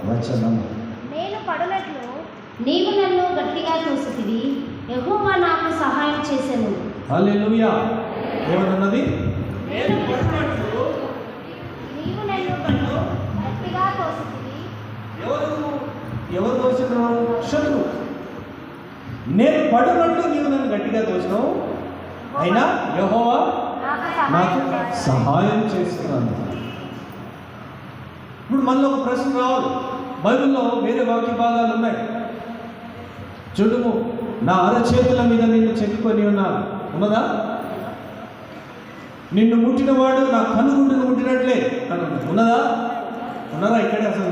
వచనం. నేను పడునట్లు నీవు నన్ను గట్టిగా తోసితివి, యెహోవా నాకు సహాయం చేసెను. హల్లెలూయా. ఏమన్నది? నేను పడునట్లు నీవు నన్ను గట్టిగా తోసితివి. ఎవరు తోసినావు? శత్రువు. నేను పడునట్లు నీవు నన్ను గట్టిగా తోసినావు, అయినా యెహోవా నాకు సహాయం చేస్తున్నాను. ఇప్పుడు మనలో ఒక ప్రశ్న రావాలి. బైబిల్లో వేరే వాక్య భాగాలు ఉన్నాయి. చూడుము, నా అరచేతుల మీద నిన్ను చెక్కుకొని ఉన్నాను. ఉన్నదా? నిన్ను ముట్టినవాడు నా కనుగుండును ముట్టినట్లే అని ఉన్నదా? ఉన్నారా? ఇక్కడే అసలు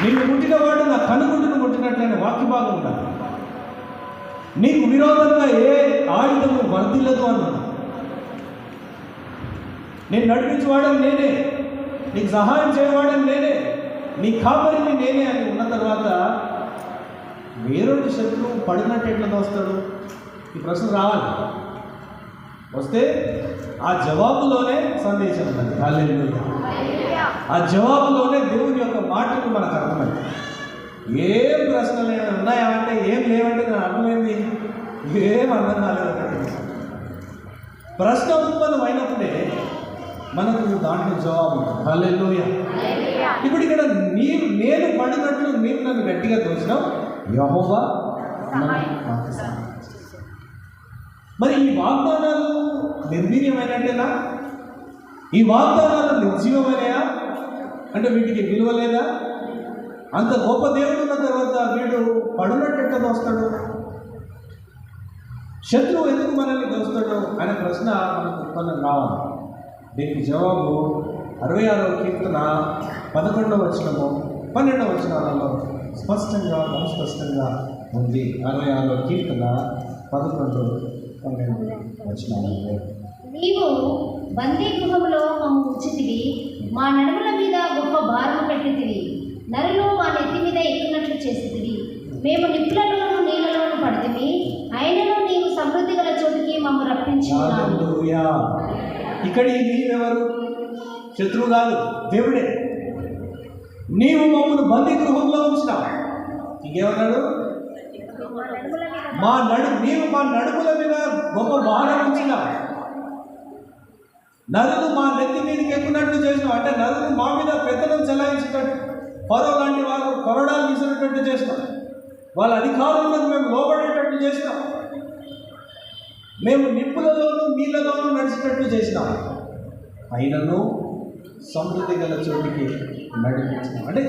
నిన్ను ముట్టినవాడు నా కనుగుండును ముట్టినట్లనే వాక్య భాగం ఉన్నది. నీకు విరోధంగా ఏ ఆయుధము వర్ధిల్లదు అన్నాడు. నేను నడిపించేవాడని నేనే, నీకు సహాయం చేయవాడని నేనే, నీ కాపరిని నేనే అని ఉన్న తర్వాత వేరొక శత్రువు పడినట్టు ఎట్లా వస్తాడు? ఈ ప్రశ్న రావాలి. వస్తే ఆ జవాబులోనే సందేశం ఉన్నది. హల్లెలూయా. ఆ జవాబులోనే దేవుని యొక్క మాటలు మనకు అర్థమైంది. ఏం ప్రశ్నలు ఉన్నాయా అంటే ఏం లేవంటే నాకు అర్థమైంది, ఏం అర్థం కాలేదు. ప్రశ్న ఉత్పన్నం అయినప్పుడే మనకు దాంట్లో జవాబు. హల్లెలూయా. ఇప్పుడు ఇక్కడ నేను పడినట్లు నీవు నన్ను గట్టిగా తోసినావు, యెహోవా నాకు సహాయం చేశాడు. మరి ఈ వాగ్దానాలు నిర్వీర్యమైనట్టేనా? ఈ వాగ్దానాలు నిర్జీవమైనయా? అంటే వీటికి విలువ లేదా? అంత గొప్ప దేవుడు ఉన్న తర్వాత వీడు పడునట్టు ఎట్లా దోస్తాడు? శత్రువు ఎందుకు మనల్ని దోస్తాడు అనే ప్రశ్న మనకు ఉత్పన్నం కావాలి. దీనికి జవాబు 66వ కీర్తన 11వ వచనము 12వ వచనాలలో స్పష్టంగా ఉంది. 66వ కీర్తన 11, 12 వచనాలలో, నీవు బందీ గృహంలో మమ్ము ఉంచితివి, మా నడుముల మీద గొప్ప భారము పెట్టితివి, నరులు మా నెత్తి మీద ఎక్కున్నట్లు చేసితివి, మేము నిప్పులలోను నీళ్ళలోను పడితివి, అయినను నీవు సమృద్ధి గల చోటికి మమ్ము రప్పించుకున్నావు. ఇక్కడ ఈ నీవెవరు? శత్రువు కాదు, దేవుడే. నీవు మమ్మల్ని బందీ గృహంలో ఉంచినావు. ఇంకేమన్నాడు? నీవు మా నడుముల మీద గొప్ప భారం ఉంచినావు, నరులు మా నెత్తి మీదకి ఎక్కున్నట్లు చేసినావు. అంటే నరులు మా మీద పెద్దలను చెలాయించేటట్టు, ఫరో లాంటి వారు కొరడాలు తీసినట్టు చేసినాం. వాళ్ళ అధికారులకు మేము లోబడేటట్టు చేసినాం. మేము నిప్పులలోనూ నీళ్ళలోనూ నడిచేటట్టు చేసినాం. అయినను సమృద్ధి గల చోటికి నడిపించినాం. అంటే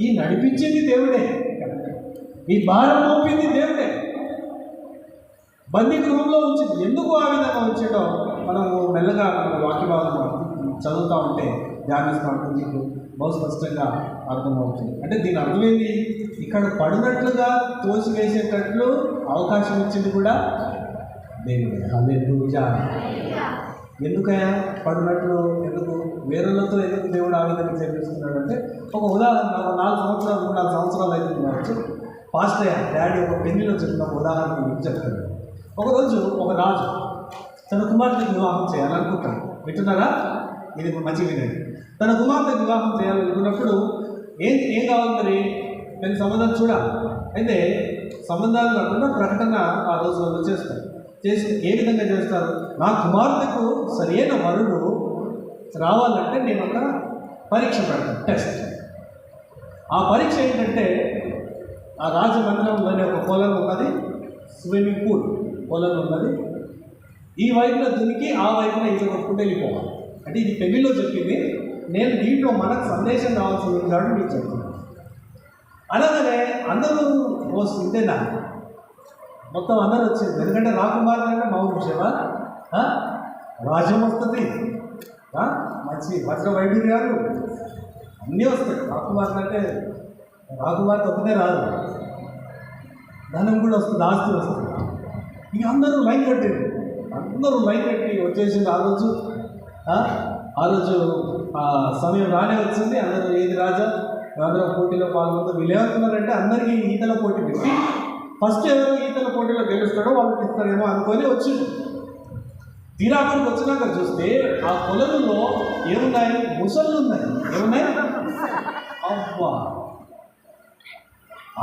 ఈ నడిపించింది దేవుడే, ఈ భారం మోపింది దేవుడే. బందీ గృహంలో ఉంచింది. ఎందుకు ఆ విధంగా ఉంచడో మనము మెల్లగా వాక్య భాగం చదువుతూ ఉంటే, ధ్యానిస్తూ ఉంటే మీకు బహు స్పష్టంగా అర్థమవుతుంది. అంటే దీని అర్థమైంది, ఇక్కడ పడినట్లుగా తోసివేసేటట్లు అవకాశం ఇచ్చింది కూడా దేవుడే. హల్లెలూయా. ఎందుకయ్యా పడినట్లు? ఎందుకు వేరులతో ఎందుకు దేవుడు ఆ విధంగా చేపిస్తున్నాడు అంటే, ఒక ఉదాహరణ, 3-4 సంవత్సరాలు అయితే పాస్ట్ అయ్యా డాడీ ఒక పెళ్లిలో చెప్పిన ఉదాహరణ మీకు చెప్తాడు. ఒకరోజు ఒక రాజు తన కుమార్తెకి వివాహం చేయాలనుకుంటాడు. వింటున్నారా? ఇది మంచి వినండి. తన కుమార్తె వివాహం చేయాలనుకున్నప్పుడు ఏం కావాలి? మరి నేను సంబంధాలు చూడాలి. అయితే సంబంధాలు కాకుండా ప్రకటన ఆ రోజులలో చేస్తారు. చేసి ఏ విధంగా చేస్తారు? నా కుమార్తెకు సరైన వరుడు రావాలంటే నేను ఒక పరీక్ష పెడతాను, టెస్ట్. ఆ పరీక్ష ఏంటంటే, ఆ రాజమందిరంలోనే ఒక పొలం ఉన్నది, స్విమ్మింగ్ పూల్ పొలం ఉన్నది. ఈ వైపున దునికి ఆ వైపున ఇది కొట్టుకుంటూ వెళ్ళిపోవాలి. అంటే ఇది పెళ్లిలో చెప్పింది. నేను దీంట్లో మనకు సందేశం కావాల్సింది కాబట్టి మీకు చెప్తున్నాను. అనగానే అందరూ ఇంతేనా? మొత్తం అందరూ వచ్చింది. ఎందుకంటే రాకుమార్ అంటే మౌన విషయమా? రాజ్యం వస్తుంది, మంచి వజ్ర వైద్యులు గారు అన్నీ వస్తాయి. రాకుమార్ అంటే రాకుమార్ తప్పనే రాదు, ధనం కూడా వస్తుంది, ఆస్తి వస్తుంది. ఇక అందరూ లైన్ కట్టింది. అందరూ లైన్ కట్టి వచ్చేసింది. ఆ రోజు సమయం రానే వచ్చింది. అందరూ ఏది రాజా అందరూ పోటీలో పాల్గొంటూ వీళ్ళు ఏమనుకున్నారంటే, అందరికీ ఈతల పోటీ పెట్టి ఫస్ట్ ఎవరు ఈతల పోటీలో గెలుస్తాడో వాళ్ళకి ఇస్తారేమో అనుకొని వచ్చింది. తీరాకుడికి వచ్చినాక చూస్తే ఆ పొలంలో ముసళ్ళు ఉన్నాయి. ఏమున్నాయి? అబ్బా,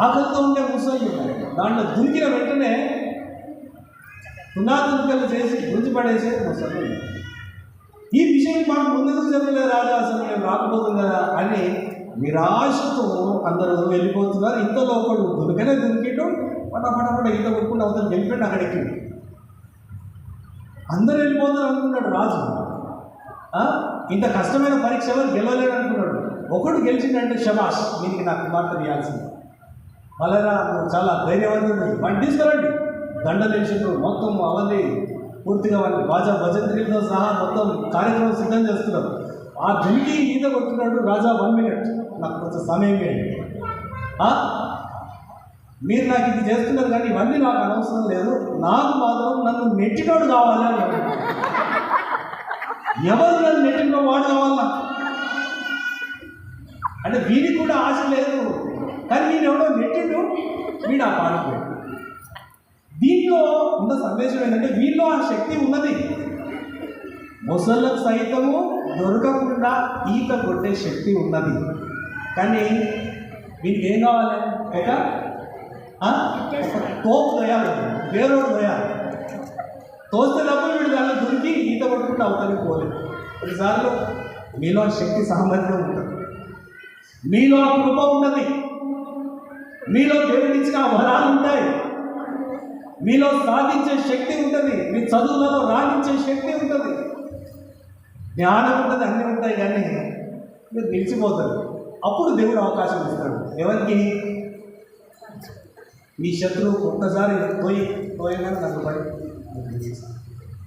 ఆకలితో ఉండే ముసళ్ళు ఉన్నాయి. దాంట్లో దురికిన వెంటనే తునాతునికలు చేసి గుంజి పడేసే ముసళ్ళు ఉన్నాయి. ఈ విషయం మాకు ముందుకు చెప్పలేదు రాజా, అసలు మేము రాకపోతుంది కదా అని నిరాశతో అందరూ వెళ్ళిపోతున్నారు. ఇంతలో ఒకడు దునికనే దునికిండు, పట ఈత కొట్టుకుంటూ అవతల వెళ్ళిపోయింది. అక్కడ ఎక్కిండు. అందరూ వెళ్ళిపోతారు అనుకున్నాడు రాజు. ఇంత కష్టమైన పరీక్ష ఎవరు గెలవలేడు అనుకున్నాడు. ఒకడు గెలిచిందంటే శబాష్, దీనికి నా కుమార్తె ఇవ్వాల్సింది. మళ్ళా నువ్వు చాలా ధైర్యవంతుడు, వాడిని తీసుకురండి. దండలు వేసిండ్రు, మొత్తం అవన్నీ పూర్తిగా వాడిని బాజా భజంత్రితో సహా మొత్తం కార్యక్రమం సిద్ధం చేస్తున్నారు. ఆ దునికి ఈత కొట్టున్నాడు. రాజా 1 minute, నాకు కొంచెం సమయం వేయండి. మీరు నాకు ఇది చేస్తున్నారు కానీ ఇవన్నీ నాకు అనవసరం లేదు, నాకు మాత్రం నన్ను నెట్టినోడు కావాలి అని. ఎవరు నన్ను నెట్టిన వాడు కావాలా అంటే వీడికి కూడా ఆశ లేదు, కానీ నేను ఎవడో నెట్టిండు, వీడు ఆ పాడిపోయాడు. దీంట్లో ఉన్న సందేశం ఏంటంటే వీళ్ళు ఆ శక్తి ఉన్నది. ముసళ్ళకు సైతము దొరకకుండా ఈత కొట్టే శక్తి ఉన్నది. కానీ వీనికి ఏం కావాలి? ఒక తోపు దయాలి, వేరోడు దయాలి. తోస్తే తప్ప వీడు దాన్ని దొరికి ఈత కొట్టుకుంటూ అవతలికి పోలేదు. కొన్నిసార్లు మీలో శక్తి సామర్థ్యం ఉంటుంది, మీలో కృప ఉన్నది, మీలో దేవుడిచ్చిన వరాలు ఉంటాయి, మీలో సాధించే శక్తి ఉంటుంది, మీ చదువులలో రాణించే శక్తి ఉంటుంది, జ్ఞానం ఉంటుంది, అన్నీ ఉంటాయి. కానీ మీరు నిలిచిపోతారు. అప్పుడు దేవుడు అవకాశం ఇస్తాడు. ఎవరికి? మీ శత్రువు ఒక్కసారి తోయగానే నన్ను పడి.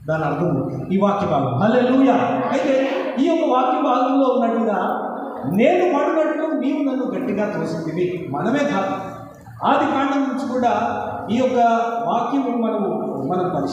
దాని అర్థం ఈ వాక్య భాగం. హల్లెలూయా. అయితే ఈ యొక్క వాక్య భాగంలో ఉన్నట్టుగా నేను పడినట్టు నీవు నన్ను గట్టిగా తోసింది మనమే కాదు. ఆది కాండం నుంచి కూడా ఈ యొక్క వాక్యం మనం పరిశీలించాలి.